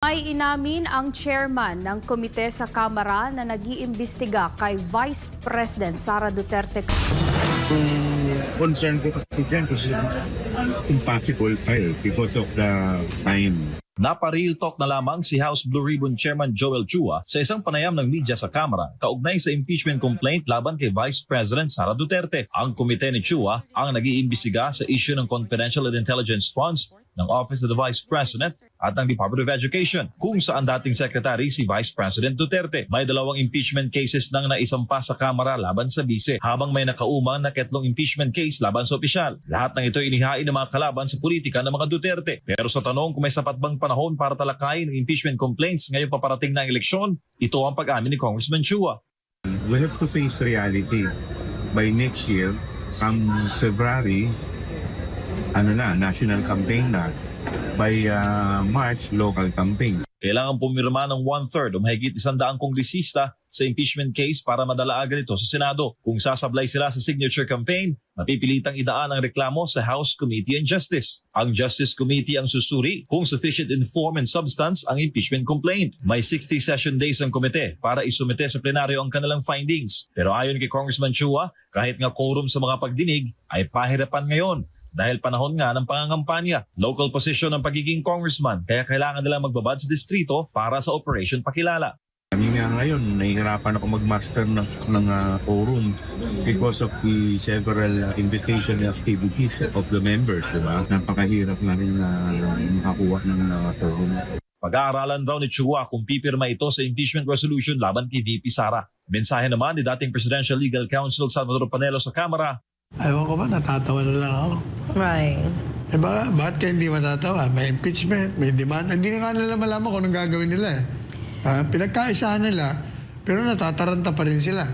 Ay inamin ang chairman ng komite sa Kamara na nag-iimbestiga kay Vice President Sara Duterte. Concern ko kasi dyan kasi impossible because of the time. Napa-real talk na lamang si House Blue Ribbon Chairman Joel Chua sa isang panayam ng media sa Kamara kaugnay sa impeachment complaint laban kay Vice President Sara Duterte. Ang komite ni Chua ang nag-iimbestiga sa issue ng confidential and intelligence funds ng Office of the Vice President at ng Department of Education kung saan dating Secretary si Vice President Duterte. May dalawang impeachment cases nang naisampa sa Kamara laban sa bise habang may nakaumang na ketlong impeachment case laban sa opisyal. Lahat ng ito inihain ng mga kalaban sa politika ng mga Duterte. Pero sa tanong kung may sapat bang panahon para talakayin ng impeachment complaints ngayong paparating na eleksyon, ito ang pag-amin ni Congressman Chua. We have to face reality. By next year, February, national campaign na. By March, local campaign. Kailangan pumirma ng 1/3 o mahigit 100 kongresista sa impeachment case para madala agad ito sa Senado. Kung sasablay sila sa signature campaign, mapipilitang idaan ang reklamo sa House Committee on Justice. Ang Justice Committee ang susuri kung sufficient in form and substance ang impeachment complaint. May 60 session days ang komite para isumite sa plenaryo ang kanilang findings. Pero ayon kay Congressman Chua, kahit nga quorum sa mga pagdinig ay pahirapan ngayon. Dahil panahon nga ng pangangampanya, local position ng pagiging congressman, kaya kailangan nilang magbabad sa distrito para sa Operation Pakilala. Kami nga ngayon, nahihirapan ako mag-master ng quorum because of the several invitation activities of the members, diba? Napakahirap na rin makakuha ng quorum. Pag-aaralan raw ni Chua kung pipirma ito sa impeachment resolution laban kay VP Sara. Mensahe naman ni dating Presidential Legal Counsel Salvador Panelo sa Kamara. Ayaw ko ba, natatawa na lang ako. Right. Bakit ka hindi matatawa? May impeachment, may demand. Hindi na nga nila malaman kung anong gagawin nila. Pinagkaisahan nila, pero natataranta pa rin sila.